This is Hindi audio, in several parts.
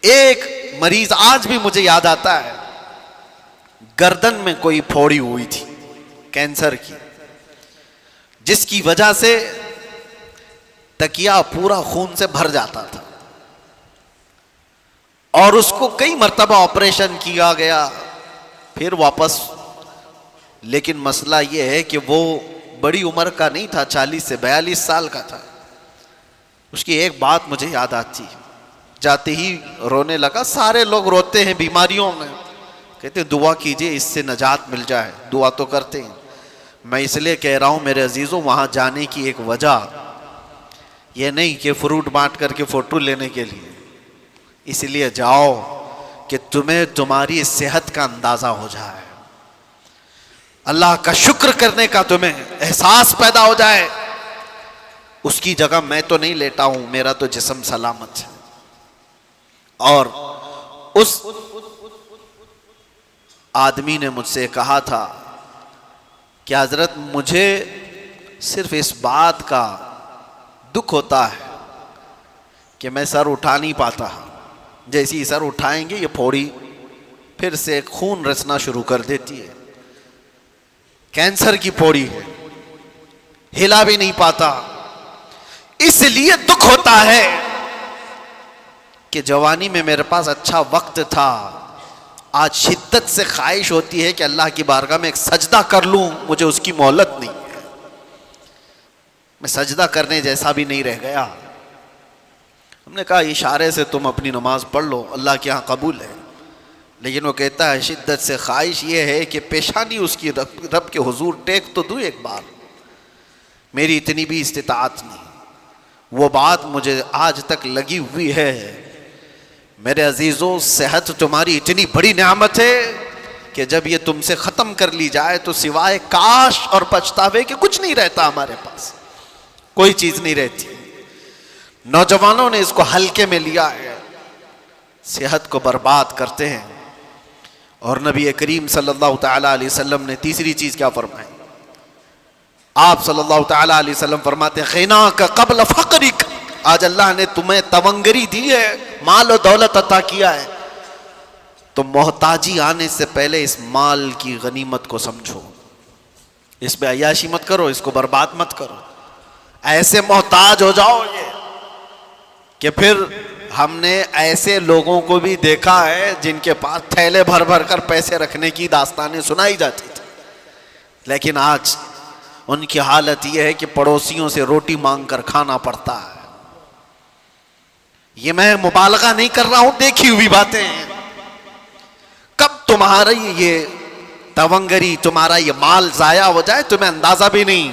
एक मरीज आज भी मुझे याद आता है, गर्दन में कोई फोड़ी हुई थी कैंसर की, जिसकी वजह से तकिया पूरा खून से भर जाता था और उसको कई मर्तबा ऑपरेशन किया गया, फिर वापस। लेकिन मसला यह है कि वो बड़ी उम्र का नहीं था, 40 से 42 साल का था। उसकी एक बात मुझे याद आती, जाते ही रोने लगा। सारे लोग रोते हैं बीमारियों में, कहते दुआ कीजिए इससे नजात मिल जाए, दुआ तो करते हैं। मैं इसलिए कह रहा हूं मेरे अजीजों, वहां जाने की एक वजह यह नहीं कि फ्रूट बांट करके फोटो लेने के लिए, इसलिए जाओ कि तुम्हें तुम्हारी सेहत का अंदाजा हो जाए, अल्लाह का शुक्र करने का तुम्हें एहसास पैदा हो जाए। उसकी जगह मैं तो नहीं लेटा हूं, मेरा तो जिस्म सलामत है। और उस आदमी ने मुझसे कहा था कि हजरत मुझे सिर्फ इस बात का दुख होता है कि मैं सर उठा नहीं पाता, जैसे ही सर उठाएंगे ये फोड़ी फिर से खून रसना शुरू कर देती है। कैंसर की फोड़ी है, हिला भी नहीं पाता। इसलिए दुख होता है कि जवानी में मेरे पास अच्छा वक्त था, आज शिद्दत से ख्वाहिश होती है कि अल्लाह की बारगाह में एक सजदा कर लूं, मुझे उसकी मोहलत नहीं है, मैं सजदा करने जैसा भी नहीं रह गया। हमने कहा इशारे से तुम अपनी नमाज पढ़ लो, अल्लाह के यहाँ कबूल है। लेकिन वो कहता है शिद्दत से ख्वाहिश ये है कि पेशानी उसकी रब के हुजूर टेक तो दूं एक बार, मेरी इतनी भी इस्तिताअत नहीं। वो बात मुझे आज तक लगी हुई है। मेरे अजीज़ों, सेहत तुम्हारी इतनी बड़ी नेमत है कि जब ये तुमसे ख़त्म कर ली जाए तो सिवाय काश और पछतावे के कुछ नहीं रहता, हमारे पास कोई चीज़ नहीं रहती। नौजवानों ने इसको हल्के में लिया है, सेहत को बर्बाद करते हैं। और नबी करीम सल्लल्लाहु तआला अलैहि वसल्लम ने तीसरी चीज़ क्या फरमाई? आप सल्लल्लाहु तआला अलैहि वसल्लम फरमाते हैं ग़िना का क़ब्ल फ़क़रिक। आज अल्लाह ने तुम्हें तवंगरी दी है, माल और दौलत अता किया है, तो मोहताजी आने से पहले इस माल की गनीमत को समझो, इस पे अय्याशी मत करो, इसको बर्बाद मत करो। ऐसे मोहताज हो जाओगे कि फिर हमने ऐसे लोगों को भी देखा है जिनके पास थैले भर भर कर पैसे रखने की दास्तानें सुनाई जाती थी, लेकिन आज उनकी हालत यह है कि पड़ोसियों से रोटी मांग कर खाना पड़ता है। ये मैं मुबालगा नहीं कर रहा हूं, देखी हुई बातें हैं। कब तुम्हारी ये तवंगरी, तुम्हारा ये माल जाया हो जाए तुम्हें अंदाजा भी नहीं।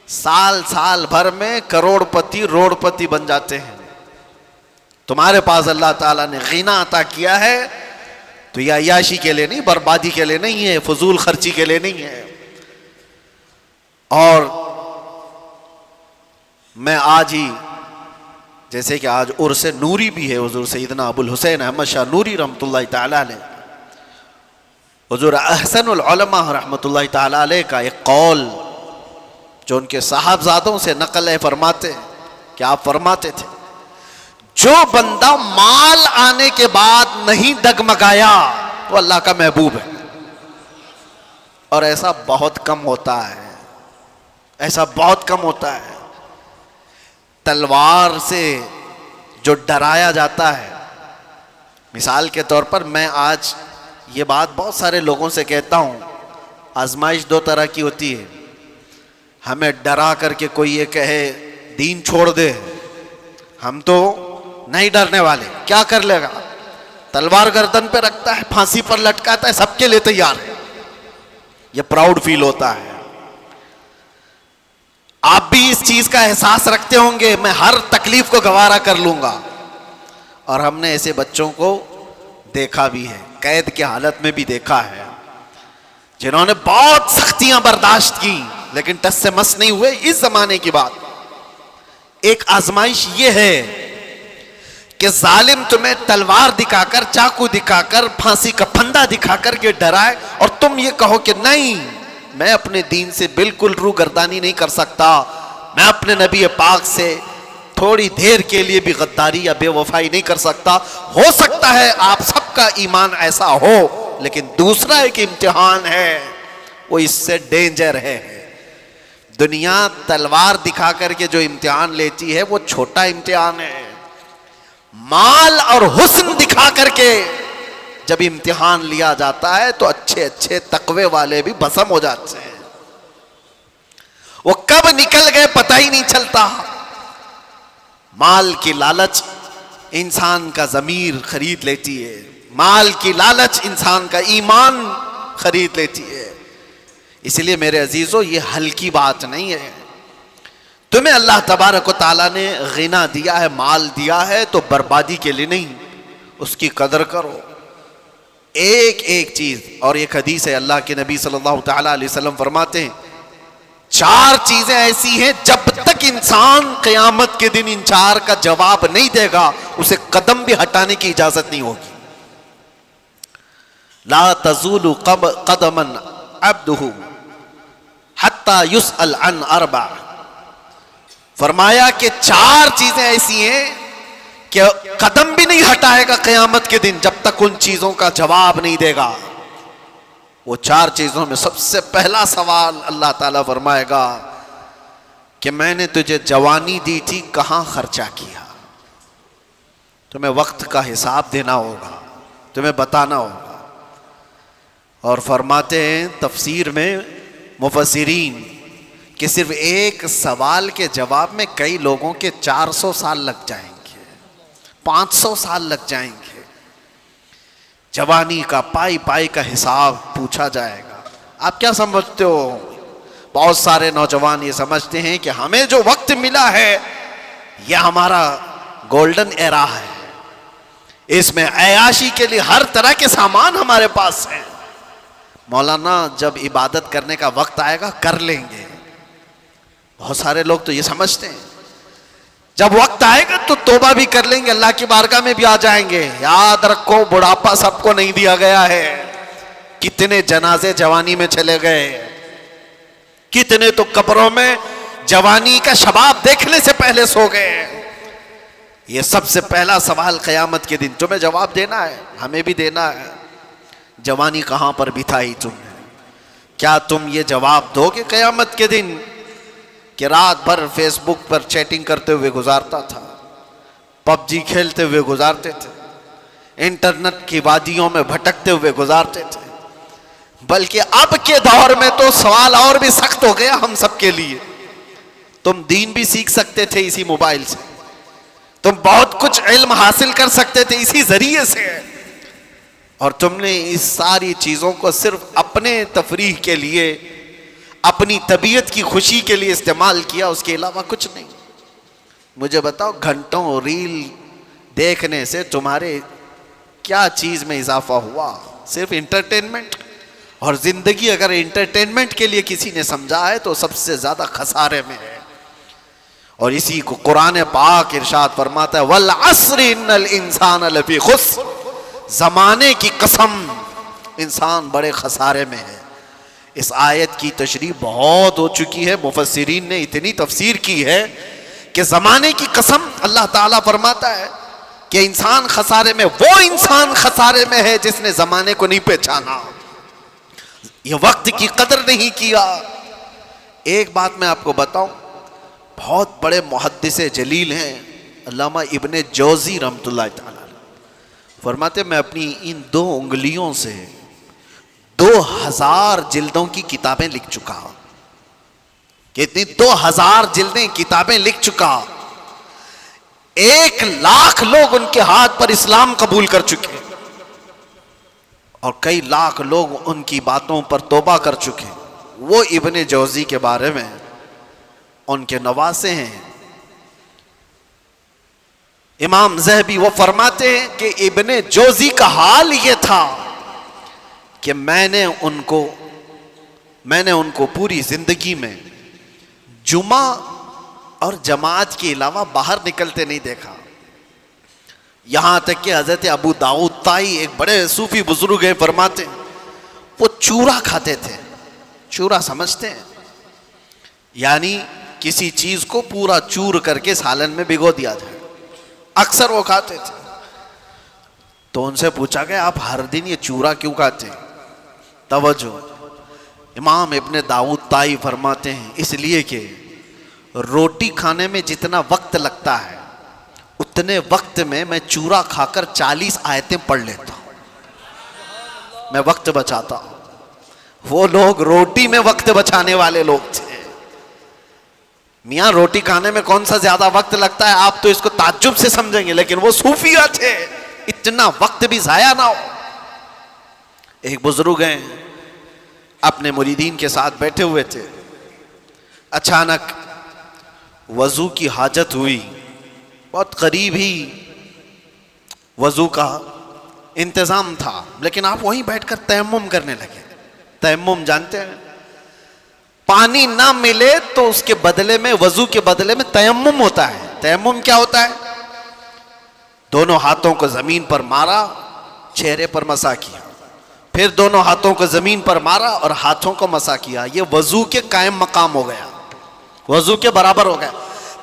साल साल भर में करोड़पति रोड़पति बन जाते हैं। तुम्हारे पास अल्लाह ताला ने ग़िना अता किया है तो यह अय्याशी के लिए नहीं, बर्बादी के लिए नहीं है, फजूल खर्ची के लिए नहीं है। और मैं आज ही, जैसे कि आज उर्स नूरी भी है, हुजूर सैयदना अबुल हुसैन अहमद शाह नूरी रहमतुल्लाहि तआला अलैह, हुजूर अहसनुल उलमा रहमतुल्लाहि तआला अलैह का एक कौल जो उनके साहबजादों से नकल है, फरमाते कि आप फरमाते थे जो बंदा माल आने के बाद नहीं डगमगाया वो अल्लाह का महबूब है। और ऐसा बहुत कम होता है, ऐसा बहुत कम होता है। तलवार से जो डराया जाता है, मिसाल के तौर पर मैं आज ये बात बहुत सारे लोगों से कहता हूं, आजमाइश दो तरह की होती है। हमें डरा करके कोई ये कहे दीन छोड़ दे, हम तो नहीं डरने वाले, क्या कर लेगा, तलवार गर्दन पे रखता है, फांसी पर लटकाता है, सबके लिए तैयार है, ये प्राउड फील होता है। आप भी इस चीज का एहसास रखते होंगे, मैं हर तकलीफ को गवारा कर लूंगा। और हमने ऐसे बच्चों को देखा भी है, कैद की हालत में भी देखा है, जिन्होंने बहुत सख्तियां बर्दाश्त की लेकिन टस से मस नहीं हुए। इस जमाने की बात, एक आजमाइश ये है कि जालिम तुम्हें तलवार दिखाकर, चाकू दिखाकर, फांसी का फंदा दिखाकर के डराए और तुम ये कहो कि नहीं, मैं अपने दीन से बिल्कुल रूगर्दानी नहीं कर सकता, मैं अपने नबी पाक से थोड़ी देर के लिए भी गद्दारी या बेवफाई नहीं कर सकता। हो सकता है आप सबका ईमान ऐसा हो, लेकिन दूसरा एक इम्तिहान है, वो इससे डेंजर है। दुनिया तलवार दिखा करके जो इम्तिहान लेती है वो छोटा इम्तिहान है। माल और हुस्न दिखा करके जब इम्तिहान लिया जाता है तो अच्छे अच्छे तकवे वाले भी भस्म हो जाते हैं। वो कब निकल गए पता ही नहीं चलता। माल की लालच इंसान का ज़मीर खरीद लेती है, माल की लालच इंसान का ईमान खरीद लेती है। इसलिए मेरे अजीजों, ये हल्की बात नहीं है। तुम्हें अल्लाह तबारक व तआला ने गिना दिया है, माल दिया है, तो बर्बादी के लिए नहीं, उसकी कदर करो। एक एक चीज, और एक हदीस है, अल्लाह के नबी सल्लल्लाहु तआला अलैहि वसल्लम फरमाते हैं, 4 चीजें ऐसी हैं जब तक इंसान क़यामत के दिन इन 4 का जवाब नहीं देगा, उसे कदम भी हटाने की इजाजत नहीं होगी। ला तज़ूलु क़दमन अब्दुहु हत्ता युसअल अन अर्बा। फरमाया कि 4 चीजें ऐसी हैं कि कदम भी नहीं हटाएगा क़यामत के दिन जब तक उन चीजों का जवाब नहीं देगा। वो 4 चीजों में सबसे पहला सवाल अल्लाह ताला फरमाएगा कि मैंने तुझे जवानी दी थी, कहां खर्चा किया। तुम्हें वक्त का हिसाब देना होगा, तुम्हें बताना होगा। और फरमाते हैं तफसीर में मुफस्सिरीन कि सिर्फ एक सवाल के जवाब में कई लोगों के 400 साल लग जाएंगे, 500 साल लग जाएंगे। जवानी का पाई पाई का हिसाब पूछा जाएगा। आप क्या समझते हो? बहुत सारे नौजवान ये समझते हैं कि हमें जो वक्त मिला है यह हमारा गोल्डन एरा है, इसमें अयाशी के लिए हर तरह के सामान हमारे पास है। मौलाना, जब इबादत करने का वक्त आएगा कर लेंगे। बहुत सारे लोग तो ये समझते हैं जब वक्त आएगा तो तौबा भी कर लेंगे, अल्लाह की बारगाह में भी आ जाएंगे। याद रखो, बुढ़ापा सबको नहीं दिया गया है। कितने जनाजे जवानी में चले गए, कितने तो कब्रों में जवानी का शबाब देखने से पहले सो गए। ये सबसे पहला सवाल क़यामत के दिन तुम्हें जवाब देना है, हमें भी देना है। जवानी कहां पर बिताई तुमने? क्या तुम ये जवाब दोगे क़यामत के दिन कि रात भर फेसबुक पर चैटिंग करते हुए गुजारता था, पबजी खेलते हुए गुजारते थे, इंटरनेट की वादियों में भटकते हुए गुजारते थे? बल्कि अब के दौर में तो सवाल और भी सख्त हो गया हम सबके लिए। तुम दीन भी सीख सकते थे इसी मोबाइल से, तुम बहुत कुछ इल्म हासिल कर सकते थे इसी जरिए से, और तुमने इस सारी चीजों को सिर्फ अपने तफरीह के लिए, अपनी तबीयत की खुशी के लिए इस्तेमाल किया, उसके अलावा कुछ नहीं। मुझे बताओ, घंटों रील देखने से तुम्हारे क्या चीज में इजाफा हुआ? सिर्फ इंटरटेनमेंट। और जिंदगी अगर इंटरटेनमेंट के लिए किसी ने समझा है तो सबसे ज्यादा खसारे में है। और इसी को कुरान पाक इरशाद फरमाता है, वल अस्र इन्नल इंसान लफी खुस्र। जमाने की कसम, इंसान बड़े खसारे में है। इस आयत की तशरीह बहुत हो चुकी है, मुफस्सिरीन ने इतनी तफसीर की है कि जमाने की कसम अल्लाह ताला फरमाता है कि इंसान खसारे में, वो इंसान खसारे में है जिसने जमाने को नहीं पहचाना, ये वक्त की कदर नहीं किया। एक बात मैं आपको बताऊं, बहुत बड़े मुहद्दिस जलील हैं अल्लामा इब्ने जौजी रहमतुल्लाह तआला, फरमाते मैं अपनी इन 2 उंगलियों से 2000 जिल्दों की किताबें लिख चुका। कितनी? 2000 जिल्दें किताबें लिख चुका। 1 लाख लोग उनके हाथ पर इस्लाम कबूल कर चुके, और कई लाख लोग उनकी बातों पर तौबा कर चुके। वो इब्ने जौजी के बारे में उनके नवासे हैं इमाम ज़हबी, वो फरमाते हैं कि इब्ने जौजी का हाल ये था कि मैंने उनको पूरी जिंदगी में जुमा और जमात के अलावा बाहर निकलते नहीं देखा। यहां तक कि हजरत अबू दाऊद ताई, एक बड़े सूफी बुजुर्ग हैं, फरमाते हैं वो चूरा खाते थे। चूरा समझते हैं? यानी किसी चीज को पूरा चूर करके सालन में भिगो दिया जाए, अक्सर वो खाते थे। तो उनसे पूछा गया आप हर दिन ये चूरा क्यों खाते हैं? तवज्जो, इमाम इब्ने दाऊद ताई फरमाते हैं इसलिए कि रोटी खाने में जितना वक्त लगता है उतने वक्त में मैं चूरा खाकर 40 आयतें पढ़ लेता हूं, मैं वक्त बचाता हूं। वो लोग रोटी में वक्त बचाने वाले लोग थे। मियां रोटी खाने में कौन सा ज्यादा वक्त लगता है, आप तो इसको ताज्जुब से समझेंगे, लेकिन वो सूफिया थे, इतना वक्त भी जाया ना हो। एक बुजुर्ग हैं, अपने मुरीदीन के साथ बैठे हुए थे, अचानक वजू की हाजत हुई, बहुत करीब ही वजू का इंतजाम था, लेकिन आप वहीं बैठकर तयम्मुम करने लगे। तयम्मुम जानते हैं, पानी ना मिले तो उसके बदले में, वजू के बदले में तयम्मुम होता है। तयम्मुम क्या होता है? दोनों हाथों को जमीन पर मारा, चेहरे पर मसा किया, फिर दोनों हाथों को जमीन पर मारा और हाथों को मसा किया। ये वजू के कायम मकाम हो गया, वजू के बराबर हो गया।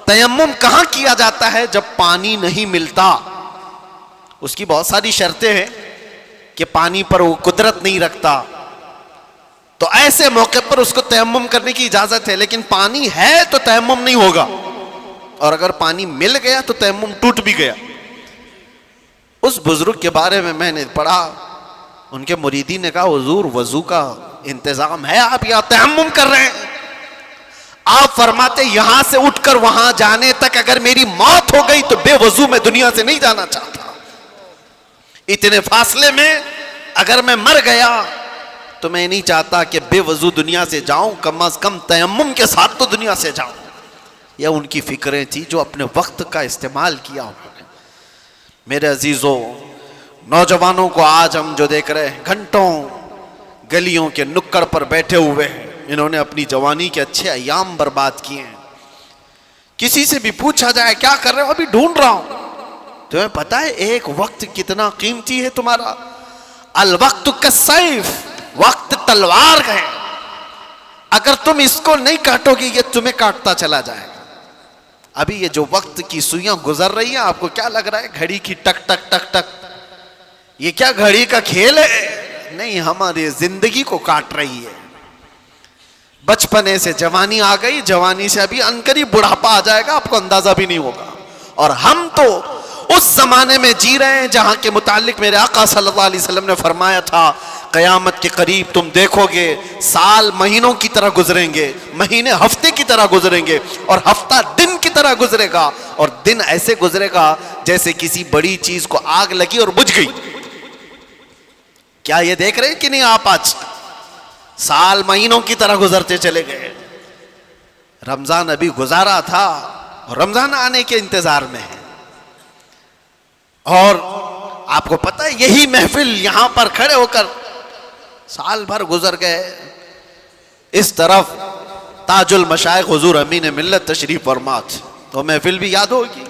तयम्मुम कहां किया जाता है? जब पानी नहीं मिलता। उसकी बहुत सारी शर्तें हैं कि पानी पर वो कुदरत नहीं रखता, तो ऐसे मौके पर उसको तयम्मुम करने की इजाजत है। लेकिन पानी है तो तयम्मुम नहीं होगा, और अगर पानी मिल गया तो तयम्मुम टूट भी गया। उस बुजुर्ग के बारे में मैंने पढ़ा, उनके मुरीदी ने कहा हुजूर वजू का इंतजाम है, आप यहां तयम्मुम कर रहे हैं। आप फरमाते यहां से उठकर वहां जाने तक अगर मेरी मौत हो गई तो बेवजू मैं दुनिया से नहीं जाना चाहता। इतने फासले में अगर मैं मर गया तो मैं नहीं चाहता कि बेवजू दुनिया से जाऊं, कम अज कम तयम्मुम के साथ तो दुनिया से जाऊं। यह उनकी फिक्रें थी जो अपने वक्त का इस्तेमाल किया उन्होंने। मेरे अजीजों, नौजवानों को आज हम जो देख रहे हैं, घंटों गलियों के नुक्कड़ पर बैठे हुए हैं, इन्होंने अपनी जवानी के अच्छे अयाम बर्बाद किए हैं। किसी से भी पूछा जाए क्या कर रहे हो? अभी ढूंढ रहा हूं। तुम्हें पता है एक वक्त कितना कीमती है तुम्हारा? अल वक्त कसैफ, वक्त तलवार है, अगर तुम इसको नहीं काटोगे ये तुम्हें काटता चला जाएगा। अभी ये जो वक्त की सुइयां गुजर रही हैं, आपको क्या लग रहा है घड़ी की टक टक टक टक, ये क्या घड़ी का खेल है? नहीं, हमारी जिंदगी को काट रही है। बचपने से जवानी आ गई, जवानी से अभी अनकरीब बुढ़ापा आ जाएगा, आपको अंदाजा भी नहीं होगा। और हम तो उस जमाने में जी रहे हैं जहां के मुतालिक मेरे आका सल्लल्लाहु अलैहि वसल्लम ने फरमाया था, कयामत के करीब तुम देखोगे साल महीनों की तरह गुजरेंगे, महीने हफ्ते की तरह गुजरेंगे, और हफ्ता दिन की तरह गुजरेगा, और दिन ऐसे गुजरेगा जैसे किसी बड़ी चीज को आग लगी और बुझ गई। क्या ये देख रहे हैं कि नहीं आप? आज साल महीनों की तरह गुजरते चले गए। रमजान अभी गुजारा था और रमजान आने के इंतजार में है। और आपको पता है यही महफिल यहां पर खड़े होकर साल भर गुजर गए। इस तरफ ताजुल मशाइख हुजूर अमीन मिल्लत तशरीफ फरमा, तो महफिल भी याद होगी।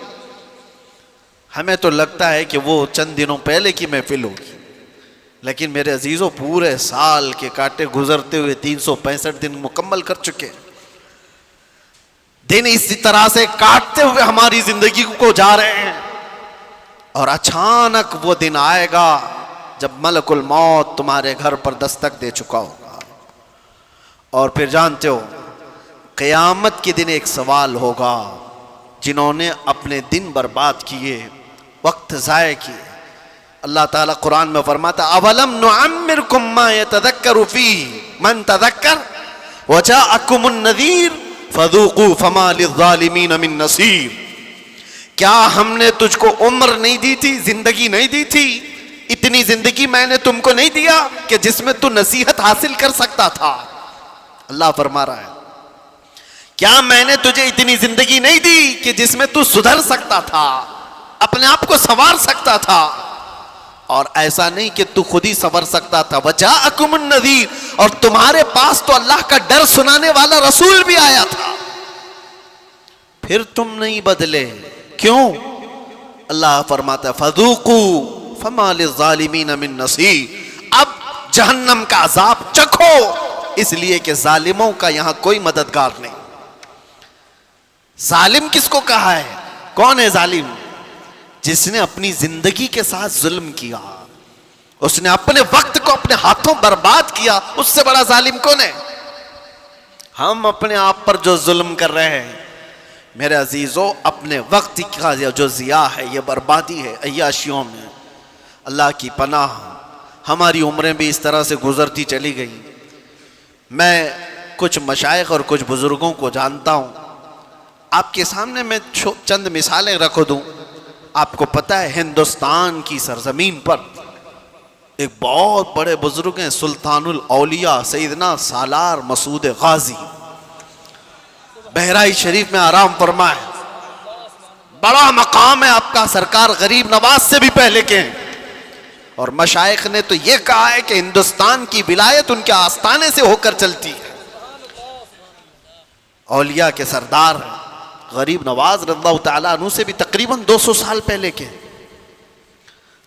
हमें तो लगता है कि वो चंद दिनों पहले की महफिल होगी, लेकिन मेरे अजीजों पूरे साल के कांटे गुजरते हुए 365 दिन मुकम्मल कर चुके। दिन इसी तरह से काटते हुए हमारी जिंदगी को जा रहे हैं, और अचानक वो दिन आएगा जब मलकुल मौत तुम्हारे घर पर दस्तक दे चुका होगा। और फिर जानते हो क़यामत के दिन एक सवाल होगा, जिन्होंने अपने दिन बर्बाद किए, वक्त ज़ाय किए। अल्लाह ताला कुरान में फरमाता, अवलम नुअम्मिरकुम मा यतज़क्करु फीहि मन तज़क्कर व जाअकुमुन नज़ीर फज़ूक़ू फमा लिज़्ज़ालिमीन मिन नसीर। क्या हमने तुझको उम्र नहीं दी थी, जिंदगी नहीं दी थी? इतनी जिंदगी मैंने तुमको नहीं दिया कि जिसमें तू नसीहत हासिल कर सकता था? अल्लाह फरमा रहा है, क्या मैंने तुझे इतनी जिंदगी नहीं दी कि जिसमें तू सुधर सकता था, अपने आप को संवार सकता था? और ऐसा नहीं कि तू खुद ही संवर सकता था, वजाअकुमुन नज़ीर, और तुम्हारे पास तो अल्लाह का डर सुनाने वाला रसूल भी आया था, फिर तुम नहीं बदले। क्यों? अल्लाह फरमाता है, फज़ूक़ू फमा लिज़्ज़ालिमीन मिन नसीर। अब जहन्नम का अजाब चखो, इसलिए कि जालिमों का यहां कोई मददगार नहीं। जालिम किसको कहा है? कौन है जालिम? जिसने अपनी जिंदगी के साथ जुल्म किया, उसने अपने वक्त को अपने हाथों बर्बाद किया, उससे बड़ा जालिम कौन है? हम अपने आप पर जो जुल्म कर रहे हैं मेरे अजीजों, अपने वक्त का जो जिया है, ये बर्बादी है अय्याशियों में। अल्लाह की पनाह, हमारी उम्रें भी इस तरह से गुजरती चली गई। मैं कुछ मशाइख और कुछ बुजुर्गों को जानता हूँ, आपके सामने मैं चंद मिसालें रख दूं। आपको पता है हिंदुस्तान की सरजमीन पर एक बहुत बड़े बुजुर्ग हैं, सुल्तानुल औलिया सैयदना सालार मसूद गाजी, बहराई शरीफ में आराम फरमाए। बड़ा मकाम है आपका, सरकार गरीब नवाज से भी पहले के हैं। और मशाइख ने तो यह कहा है कि हिंदुस्तान की विलायत उनके आस्थाने से होकर चलती है। औलिया के सरदार गरीब नवाज रज़ियल्लाहु ताला अन्हु से भी तकरीबन 200 साल पहले के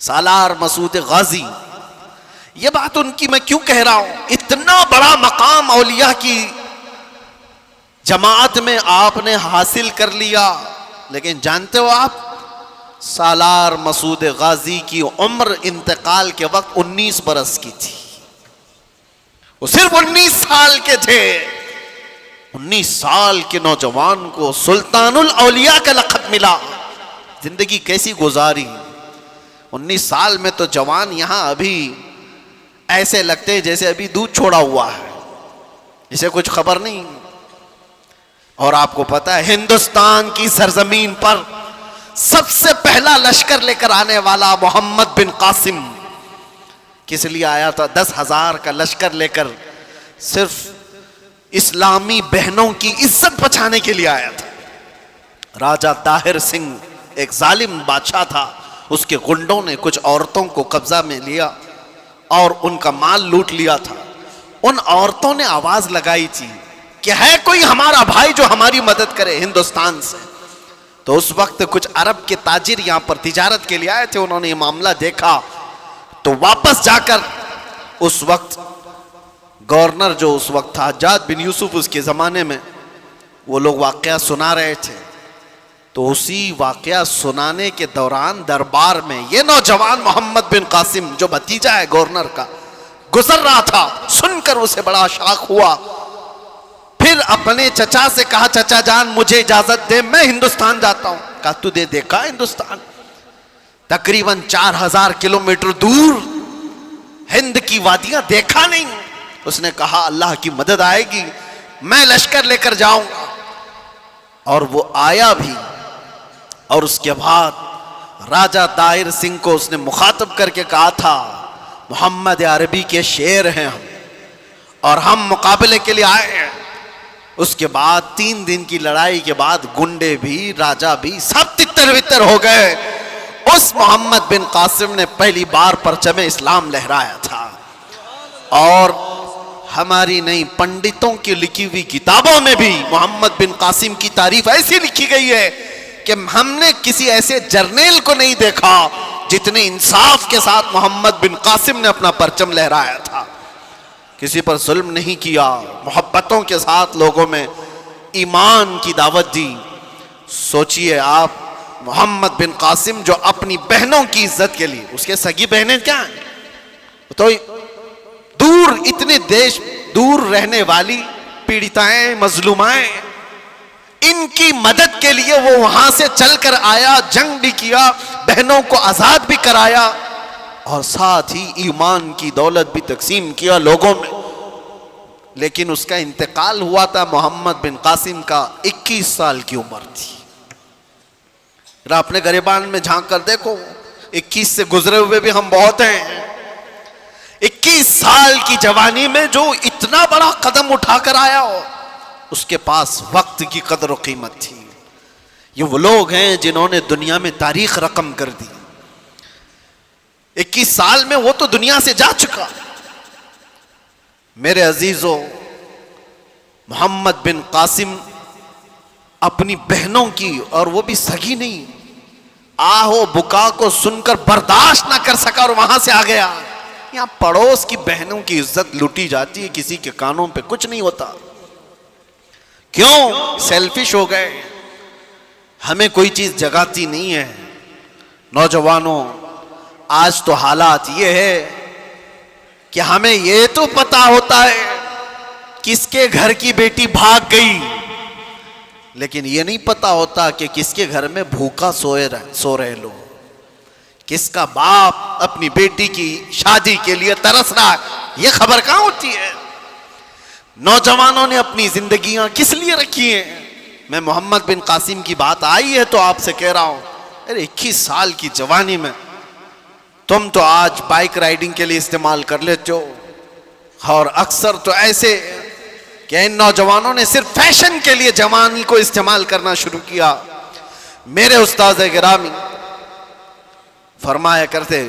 सालार मसूद गाजी। ये बात उनकी मैं क्यों कह रहा हूं? इतना बड़ा मकाम औलिया की जमात में आपने हासिल कर लिया, लेकिन जानते हो आप, सालार मसूद गाजी की उम्र इंतकाल के वक्त 19 बरस की थी। वो सिर्फ 19 साल के थे। 19 साल के नौजवान को सुल्तानुल औलिया का लक़ब मिला। जिंदगी कैसी गुजारी! 19 साल में तो जवान यहां अभी ऐसे लगते हैं जैसे अभी दूध छोड़ा हुआ है, इसे कुछ खबर नहीं। और आपको पता है हिंदुस्तान की सरजमीन पर सबसे पहला लश्कर लेकर आने वाला मोहम्मद बिन कासिम किस लिए आया था? 10,000 का लश्कर लेकर सिर्फ इस्लामी बहनों की इज्जत बचाने के लिए आया था। राजा ताहिर सिंह एक जालिम बादशाह था, उसके गुंडों ने कुछ औरतों को कब्जा में लिया और उनका माल लूट लिया था। उन औरतों ने आवाज लगाई थी कि है कोई हमारा भाई जो हमारी मदद करे हिंदुस्तान से। तो उस वक्त कुछ अरब के ताजिर यहां पर तिजारत के लिए आए थे। उन्होंने ये मामला देखा तो वापस जाकर उस वक्त गवर्नर जो उस वक्त था हज्जाज बिन यूसुफ, उसके जमाने में वो लोग वाकया सुना रहे थे। तो उसी वाकया सुनाने के दौरान दरबार में ये नौजवान मोहम्मद बिन कासिम जो भतीजा है गवर्नर का, गुजर रहा था। सुनकर उसे बड़ा शौक हुआ। फिर अपने चचा से कहा, चचा जान मुझे इजाजत दे, मैं हिंदुस्तान जाता हूं। कहा तूने देखा हिंदुस्तान? तकरीबन 4000 किलोमीटर दूर हिंद की वादियां देखा नहीं? उसने कहा अल्लाह की मदद आएगी, मैं लश्कर लेकर जाऊंगा। और वो आया भी। और उसके बाद राजा दाहिर सिंह को उसने मुखातब करके कहा था, मोहम्मद अरबी के शेर हैं हम और हम मुकाबले के लिए आए हैं। उसके बाद 3 दिन की लड़ाई के बाद गुंडे भी, राजा भी सब तितर बितर हो गए। उस मोहम्मद बिन कासिम ने पहली बार परचम इस्लाम लहराया था। और हमारी नहीं, पंडितों की लिखी हुई किताबों में भी मोहम्मद बिन कासिम की तारीफ ऐसी लिखी गई है कि हमने किसी ऐसे जर्नेल को नहीं देखा जितने इंसाफ के साथ मोहम्मद बिन कासिम ने अपना परचम लहराया था। किसी पर जुल्म नहीं किया, मोहब्बतों के साथ लोगों में ईमान की दावत दी। सोचिए आप, मोहम्मद बिन कासिम जो अपनी बहनों की इज्जत के लिए, उसके सगी बहनें क्या हैं तो दूर, इतने देश दूर रहने वाली पीड़िताएं, मजलूमाएं, इनकी मदद के लिए वो वहां से चलकर आया, जंग भी किया, बहनों को आजाद भी कराया और साथ ही ईमान की दौलत भी तकसीम किया लोगों में। लेकिन उसका इंतकाल हुआ था मोहम्मद बिन कासिम का 21 साल की उम्र थी। अपने गरिबान में झांक कर देखो, 21 से गुजरे हुए भी हम बहुत हैं। 21 साल की जवानी में जो इतना बड़ा कदम उठाकर आया हो, उसके पास वक्त की कदर और कीमत थी। ये वो लोग हैं जिन्होंने दुनिया में तारीख रकम कर दी। 21 साल में वो तो दुनिया से जा चुका। मेरे अजीजों, मोहम्मद बिन कासिम अपनी बहनों की, और वो भी सगी नहीं, आहो बुका को सुनकर बर्दाश्त ना कर सका और वहां से आ गया। यहां पड़ोस की बहनों की इज्जत लूटी जाती है, किसी के कानों पे कुछ नहीं होता। क्यों? सेल्फिश हो गए, हमें कोई चीज जगाती नहीं है। नौजवानों, आज तो हालात ये है कि हमें ये तो पता होता है किसके घर की बेटी भाग गई, लेकिन ये नहीं पता होता कि किसके घर में भूखा सो रहे लोग, किसका बाप अपनी बेटी की शादी के लिए तरस रहा है, ये खबर कहां होती है। नौजवानों ने अपनी जिंदगियां किस लिए रखी हैं। मैं मोहम्मद बिन कासिम की बात आई है तो आपसे कह रहा हूं, अरे 21 साल की जवानी में तुम तो आज बाइक राइडिंग के लिए इस्तेमाल कर लेते हो, और अक्सर तो ऐसे कि इन नौजवानों ने सिर्फ फैशन के लिए जवानी को इस्तेमाल करना शुरू किया। मेरे उस्ताद गिरामी फरमाया करते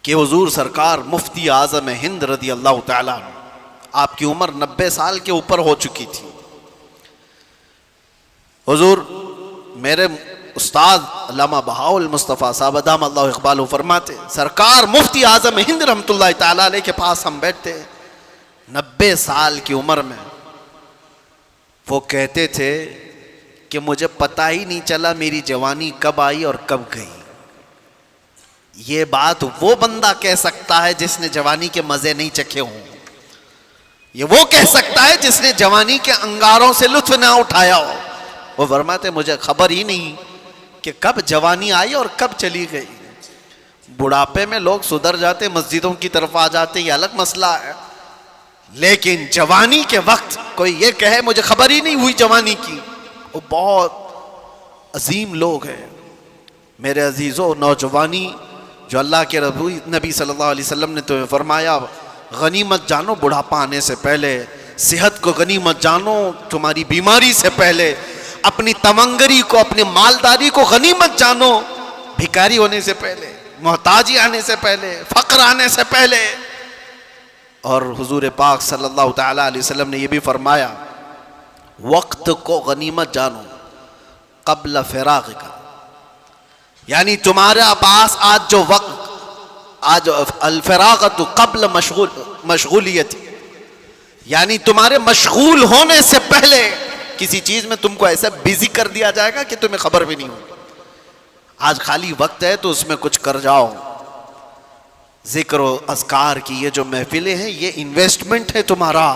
कि हुजूर सरकार मुफ्ती आजम हिंद रदी अल्लाह तआला, आपकी उम्र 90 साल के ऊपर हो चुकी थी। हुजूर मेरे उस्ताद अल्लामा बहाउल मुस्तफ़ा साहब अदाम अल्लाह इक़बाल फरमाते, सरकार मुफ्ती आजम हिंद रहमतुल्लाह तआला अलैह के पास हम बैठते 90 साल की उम्र में। वो कहते थे कि मुझे पता ही नहीं चला मेरी जवानी कब आई और कब गई। ये बात वो बंदा कह सकता है जिसने जवानी के मजे नहीं चखे हों। ये वो कह सकता है जिसने जवानी के अंगारों से लुत्फ ना उठाया हो। वो फरमाते मुझे खबर ही नहीं कि कब जवानी आई और कब चली गई। बुढ़ापे में लोग सुधर जाते, मस्जिदों की तरफ आ जाते, ये अलग मसला है, लेकिन जवानी के वक्त कोई ये कहे मुझे खबर ही नहीं हुई जवानी की, वो बहुत अजीम लोग हैं। मेरे अजीज़ों, नौजवानी जो अल्लाह के नबी सल्लल्लाहु अलैहि वसल्लम ने तुम्हें फरमाया गनीमत जानो बुढ़ापा आने से पहले, सेहत को गनीमत जानो तुम्हारी बीमारी से पहले, अपनी तमंगरी को, अपनी मालदारी को गनीमत जानो भिखारी होने से पहले, मोहताजी आने से पहले, फक्र आने से पहले। और हुजूर पाक सल्लल्लाहु तआला अलैहि वसल्लम ने यह भी फरमाया वक्त को गनीमत जानो कब्ल फिराग का, यानी तुम्हारे पास आज जो वक्त, आज अल-फिरागतु कब्ल मशगूलियत, यानी तुम्हारे मशगूल होने से पहले किसी चीज में तुमको ऐसा बिजी कर दिया जाएगा कि तुम्हें खबर भी नहीं होगी। आज खाली वक्त है तो उसमें कुछ कर जाओ। जिक्र और अज़कार की ये जो महफिलें हैं, ये इन्वेस्टमेंट है तुम्हारा।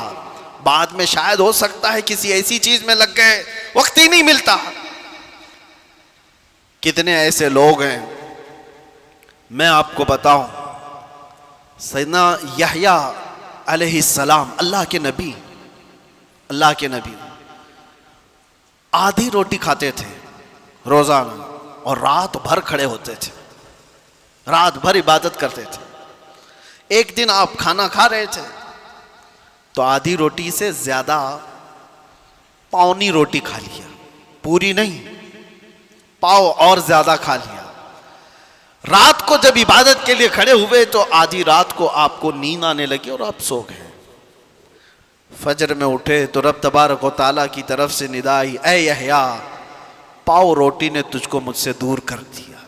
बाद में शायद हो सकता है किसी ऐसी चीज में लग गए, वक्त ही नहीं मिलता। कितने ऐसे लोग हैं, मैं आपको बताऊं, सैयदना यहया अलैहिस्सलाम, अल्लाह के नबी आधी रोटी खाते थे रोजाना और रात भर खड़े होते थे, रात भर इबादत करते थे। एक दिन आप खाना खा रहे थे तो आधी रोटी से ज्यादा पौनी रोटी खा लिया, पूरी नहीं, पाव और ज्यादा खा लिया। रात को जब इबादत के लिए खड़े हुए तो आधी रात को आपको नींद आने लगी और आप सो गए। फजर में उठे तो रब तबारक व तआला की तरफ से निदा आई, ऐ यहया, पाव रोटी ने तुझको मुझसे दूर कर दिया।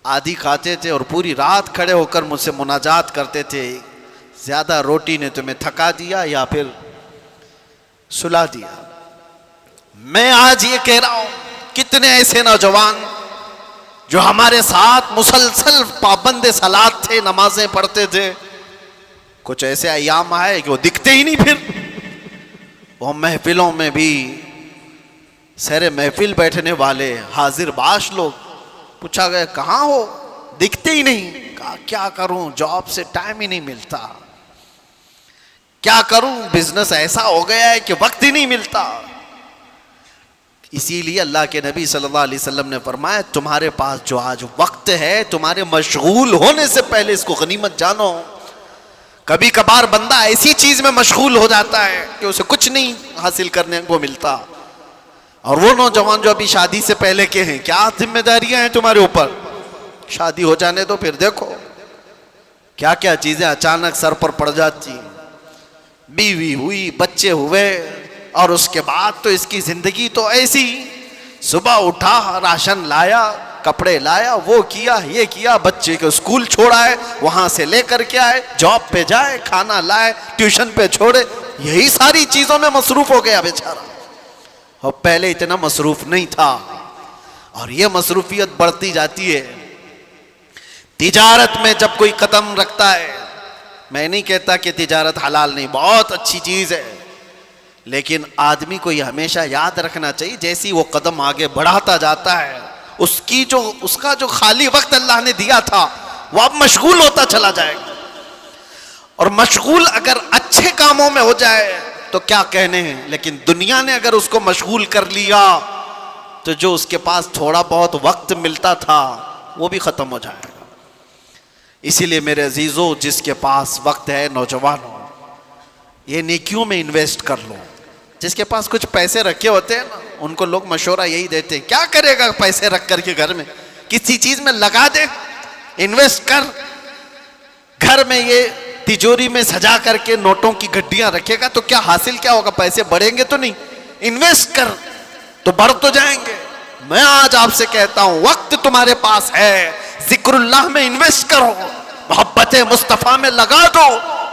आधी खाते थे और पूरी रात खड़े होकर मुझसे मुनाजात करते थे, ज्यादा रोटी ने तुम्हें थका दिया या फिर सुला दिया। मैं आज ये कह रहा हूं, कितने ऐसे नौजवान जो हमारे साथ मुसलसल पाबंद सलात थे, नमाजें पढ़ते थे, कुछ ऐसे अयाम आए कि वो दिखते ही नहीं। फिर वो महफिलों में भी सहरे महफिल बैठने वाले हाजिर बाश लोग, पूछा गया कहाँ हो, दिखते ही नहीं। कहा क्या करूं, जॉब से टाइम ही नहीं मिलता, क्या करूं, बिजनेस ऐसा हो गया है कि वक्त ही नहीं मिलता। इसीलिए अल्लाह के नबी सल्लल्लाहु अलैहि वसल्लम ने फरमाया तुम्हारे पास जो आज वक्त है, तुम्हारे मशगूल होने से पहले इसको गनीमत जानो। कभी कभार बंदा ऐसी चीज में मशगूल हो जाता है कि उसे कुछ नहीं हासिल करने को मिलता। और वो नौजवान जो अभी शादी से पहले के हैं, क्या जिम्मेदारियां हैं तुम्हारे ऊपर, शादी हो जाने दो फिर देखो क्या क्या चीजें अचानक सर पर पड़ जाती। बीवी हुई, बच्चे हुए, और उसके बाद तो इसकी जिंदगी तो ऐसी, सुबह उठा, राशन लाया, कपड़े लाया, वो किया, ये किया, बच्चे को स्कूल छोड़ा है, वहां से लेकर के आए, जॉब पे जाए, खाना लाए, ट्यूशन पे छोड़े, यही सारी चीजों में मसरूफ हो गया बेचारा। और पहले इतना मसरूफ नहीं था, और यह मसरूफियत बढ़ती जाती है। तिजारत में जब कोई कदम रखता है, मैं नहीं कहता कि तिजारत हलाल नहीं, बहुत अच्छी चीज है, लेकिन आदमी को यह हमेशा याद रखना चाहिए जैसी वो कदम आगे बढ़ाता जाता है, उसका जो खाली वक्त अल्लाह ने दिया था वो अब मशगूल होता चला जाएगा। और मशगूल अगर अच्छे कामों में हो जाए तो क्या कहने हैं, लेकिन दुनिया ने अगर उसको मशगूल कर लिया तो जो उसके पास थोड़ा बहुत वक्त मिलता था वो भी खत्म हो जाएगा। इसीलिए मेरे अजीजों, जिसके पास वक्त है, नौजवानों, ये नेकियों में इन्वेस्ट कर लो। जिसके पास कुछ पैसे रखे होते हैं ना, उनको लोग मशवरा यही देते हैं, क्या करेगा पैसे रख करके घर में, किसी चीज में लगा दे, इन्वेस्ट कर। घर में ये तिजोरी में सजा करके नोटों की गड्डियां रखेगा तो क्या हासिल क्या होगा, पैसे बढ़ेंगे तो नहीं। इन्वेस्ट कर तो बढ़ तो जाएंगे। मैं आज आपसे कहता हूं, वक्त तुम्हारे पास है, जिक्रुल्लाह में इन्वेस्ट करो, मोहब्बत मुस्तफा में लगा दो,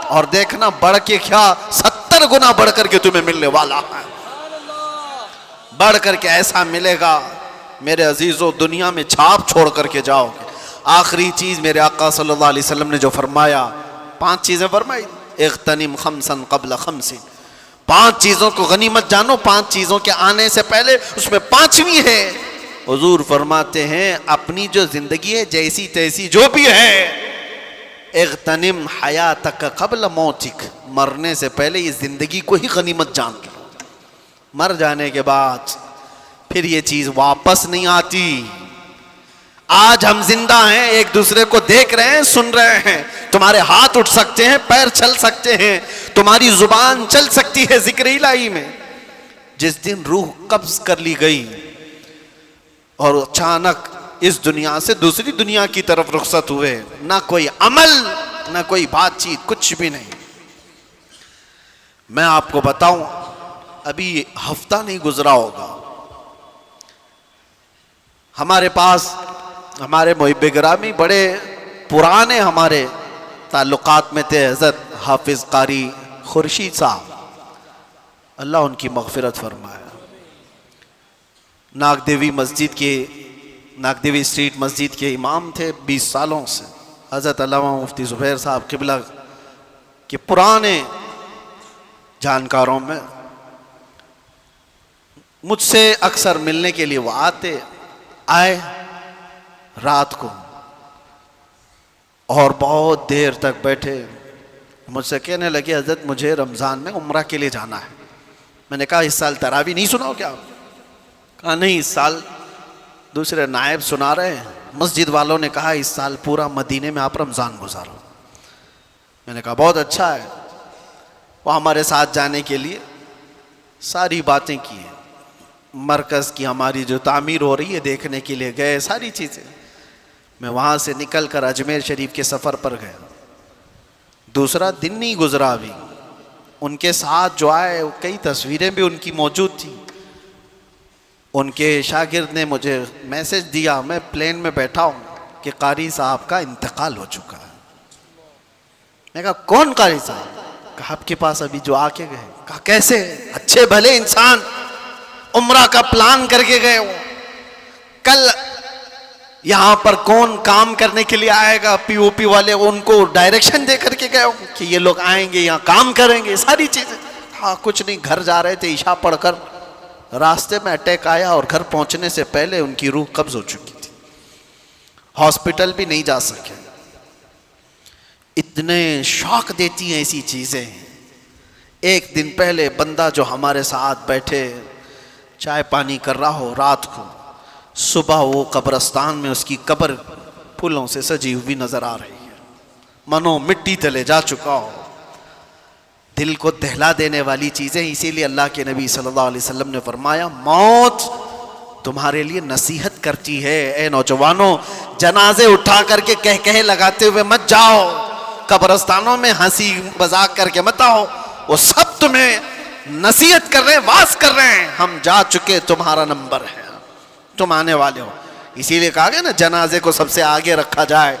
और देखना बढ़ के क्या 70 गुना बढ़ करके तुम्हें मिलने वाला है। बढ़ करके ऐसा मिलेगा मेरे अजीजों, दुनिया में छाप छोड़ करके जाओगे। आखिरी चीज मेरे आका सल्लल्लाहु अलैहि वसल्लम ने जो फरमाया, 5 चीजें फरमाई, इग़्तनिम खम्सन क़ब्ल खम्सिन, 5 चीजों को गनीमत जानो, 5 चीजों के आने से पहले। उसमें 5वीं है, हुजूर फरमाते हैं, अपनी जो जिंदगी है जैसी तैसी जो भी है, इग़्तनिम हयातक क़ब्ल मौतिक, मरने से पहले ये जिंदगी को ही गनीमत जान लो। मर जाने के बाद फिर ये चीज वापस नहीं आती। आज हम जिंदा हैं, एक दूसरे को देख रहे हैं, सुन रहे हैं, तुम्हारे हाथ उठ सकते हैं, पैर चल सकते हैं, तुम्हारी जुबान चल सकती है जिक्र इलाही में। जिस दिन रूह कब्ज कर ली गई और अचानक इस दुनिया से दूसरी दुनिया की तरफ रुखसत हुए, ना कोई अमल, ना कोई बातचीत, कुछ भी नहीं। मैं आपको बताऊं, अभी हफ्ता नहीं गुजरा होगा, हमारे पास हमारे मुहिब्बे गिरामी बड़े पुराने हमारे ताल्लुकात में थे, हज़रत हाफिज कारी खुर्शीद साहब, अल्लाह उनकी मग़फ़िरत फरमाया। नागदेवी स्ट्रीट मस्जिद के इमाम थे 20 सालों से। हज़रत अल्लामा मुफ्ती ज़ुबैर साहब क़िबला के पुराने जानकारों में मुझसे अक्सर मिलने के लिए वो आए रात को, और बहुत देर तक बैठे। मुझसे कहने लगे, हज़रत मुझे रमज़ान में उम्रा के लिए जाना है। मैंने कहा, इस साल तरावी नहीं सुनाओ क्या? कहा नहीं, इस साल दूसरे नायब सुना रहे हैं। मस्जिद वालों ने कहा, इस साल पूरा मदीने में आप रमज़ान गुजारो। मैंने कहा बहुत अच्छा है। वो हमारे साथ जाने के लिए सारी बातें की हैं, मरकज़ की हमारी जो तामीर हो रही है देखने के लिए गए, सारी चीज़ें। मैं वहाँ से निकल कर अजमेर शरीफ के सफ़र पर गया। दूसरा दिन नहीं गुजरा अभी, उनके साथ जो आए कई तस्वीरें भी उनकी मौजूद थी। उनके शागिर्द ने मुझे मैसेज दिया, मैं प्लेन में बैठा हूँ, कि कारी साहब का इंतकाल हो चुका है। मैं कहा कौन कारी साहब? कहा आपके पास अभी जो आके गए। कहा कैसे? अच्छे भले इंसान, उम्रा का प्लान करके गए हो। कल यहाँ पर कौन काम करने के लिए आएगा, पीओपी वाले, उनको डायरेक्शन दे करके गए हो कि ये लोग आएंगे यहाँ काम करेंगे, सारी चीजें। हाँ कुछ नहीं, घर जा रहे थे, ईशा पढ़कर रास्ते में अटैक आया और घर पहुंचने से पहले उनकी रूह कब्ज हो चुकी थी, हॉस्पिटल भी नहीं जा सके। इतने शौक देती हैं ऐसी चीजें। एक दिन पहले बंदा जो हमारे साथ बैठे चाय पानी कर रहा हो रात को, सुबह वो कब्रस्तान में उसकी कब्र फूलों से सजी हुई नजर आ रही है, मनो मिट्टी तले जा चुका हो। दिल को दहला देने वाली चीजें। इसीलिए अल्लाह के नबी सल्लल्लाहु अलैहि वसल्लम ने फरमाया, मौत तुम्हारे लिए नसीहत करती है। ए नौजवानों, जनाजे उठा करके कह लगाते हुए मत जाओ, कब्रस्तानों में हंसी मजाक करके मत आओ। वो सब तुम्हें नसीहत कर रहे हैं, वास कर रहे हैं, हम जा चुके, तुम्हारा नंबर है, तुम आने वाले हो। इसीलिए कहा गया ना, जनाजे को सबसे आगे रखा जाए,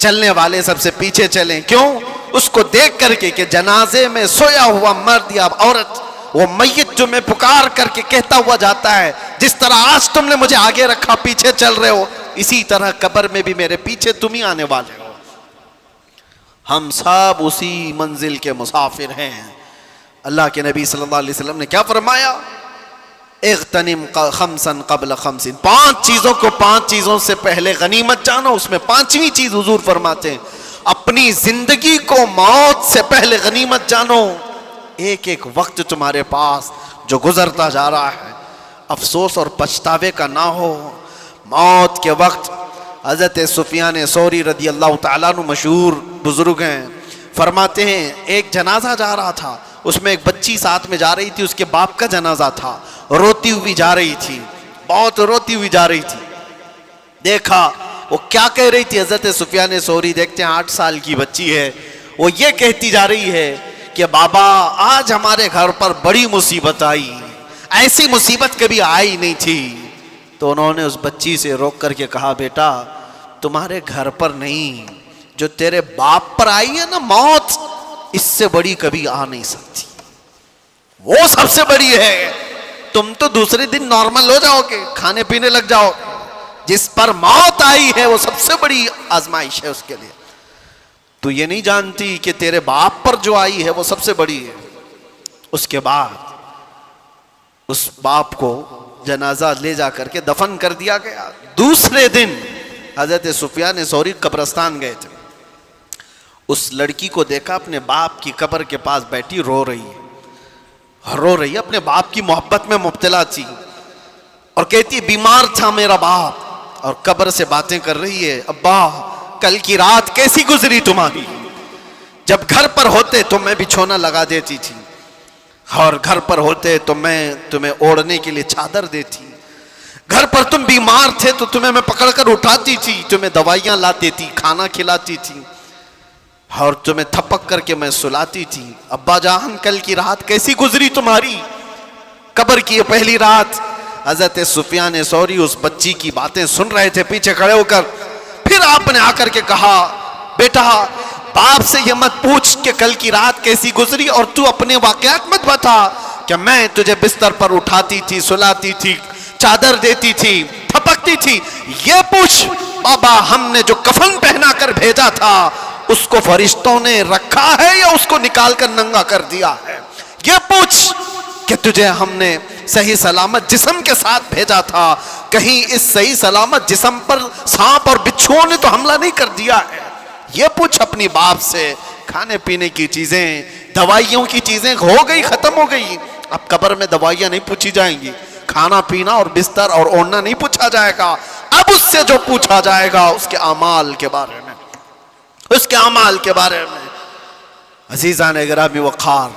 चलने वाले सबसे पीछे चलें। क्यों? उसको देख करके कि जनाजे में सोया हुआ मर्द या औरत वो मैयत जो मैं पुकार करके कहता हुआ जाता है, जिस तरह आज तुमने मुझे आगे रखा पीछे चल रहे हो, इसी तरह कब्र में भी मेरे पीछे तुम ही आने वाले हो। हम सब उसी मंजिल के मुसाफिर हैं। अल्लाह के नबी सल्लल्लाहु अलैहि वसल्लम ने क्या फरमाया? इग़्तनिम खमसन क़ब्ल खमसिन, 5 चीजों को 5 चीजों से पहले गनीमत जानो। उसमें 5वीं चीज हुजूर फरमाते हैं, अपनी जिंदगी को मौत से पहले गनीमत जानो। एक एक वक्त तुम्हारे पास जो गुजरता जा रहा है, अफसोस और पछतावे का ना हो। मौत के वक्त हज़रत सुफियान सौरी रदी अल्लाह ताला अन्हु मशहूर बुजुर्ग हैं, फरमाते हैं एक जनाजा जा रहा था, उसमें एक बच्ची साथ में जा रही थी, उसके बाप का जनाजा था, रोती हुई जा रही थी, बहुत रोती हुई जा रही थी। देखा वो क्या कह रही थी, हज़रत सुफियान सौरी देखते हैं 8 साल की बच्ची है, वो ये कहती जा रही है कि बाबा आज हमारे घर पर बड़ी मुसीबत आई, ऐसी मुसीबत कभी आई नहीं थी। तो उन्होंने उस बच्ची से रोक करके कहा, बेटा तुम्हारे घर पर नहीं, जो तेरे बाप पर आई है ना मौत, इससे बड़ी कभी आ नहीं सकती, वो सबसे बड़ी है। तुम तो दूसरे दिन नॉर्मल हो जाओगे, खाने पीने लग जाओगे, जिस पर मौत आई है वो सबसे बड़ी आजमाइश है उसके लिए। तू ये नहीं जानती कि तेरे बाप पर जो आई है वो सबसे बड़ी है। उसके बाद उस बाप को जनाजा ले जा करके दफन कर दिया गया। दूसरे दिन हजरत सुफियान सौरी कब्रिस्तान गए थे, उस लड़की को देखा अपने बाप की कब्र के पास बैठी रो रही है, अपने बाप की मोहब्बत में मुब्तला थी और कहती बीमार था मेरा बाप, और कब्र से बातें कर रही है, अब्बा कल की रात कैसी गुजरी तुम्हारी, जब घर पर होते तो मैं बिछौना लगा देती थी, और घर पर होते तो मैं तुम्हें ओढ़ने के लिए चादर देती, घर पर तुम बीमार थे तो तुम्हें मैं पकड़कर उठाती थी, तुम्हें दवाइयां ला देती, खाना खिलाती थी, और तुम्हें थपक करके मैं सुलाती थी। अब्बा जान कल की रात कैसी गुजरी तुम्हारी, कब्र की ये पहली रात। हजरत सुफियान सौरी उस बच्ची की बातें सुन रहे थे पीछे खड़े होकर। फिर आपने आकर के कहा, बेटा बाप से ये मत पूछ कि कल की रात कैसी गुजरी और तू अपने वाकयात मत बता, कि मैं तुझे बिस्तर पर उठाती थी, सुलाती थी, चादर देती थी, थपकती थी। ये पूछ बाबा हमने जो कफन पहना कर भेजा था उसको फरिश्तों ने रखा है या उसको निकाल कर नंगा कर दिया है। ये पूछ कि तुझे हमने सही सलामत जिस्म के साथ भेजा था, कहीं इस सही सलामत जिस्म पर सांप और बिच्छुओं ने तो हमला नहीं कर दिया है। ये पूछ अपनी बाप से। खाने पीने की चीजें, दवाइयों की चीजें हो गई, खत्म हो गई। अब कब्र में दवाइयां नहीं पूछी जाएंगी, खाना पीना और बिस्तर और ओढ़ना नहीं पूछा जाएगा। अब उससे जो पूछा जाएगा उसके अमाल के बारे में, उसके अमाल के बारे में। अजीज़ान गिरामी वक़ार,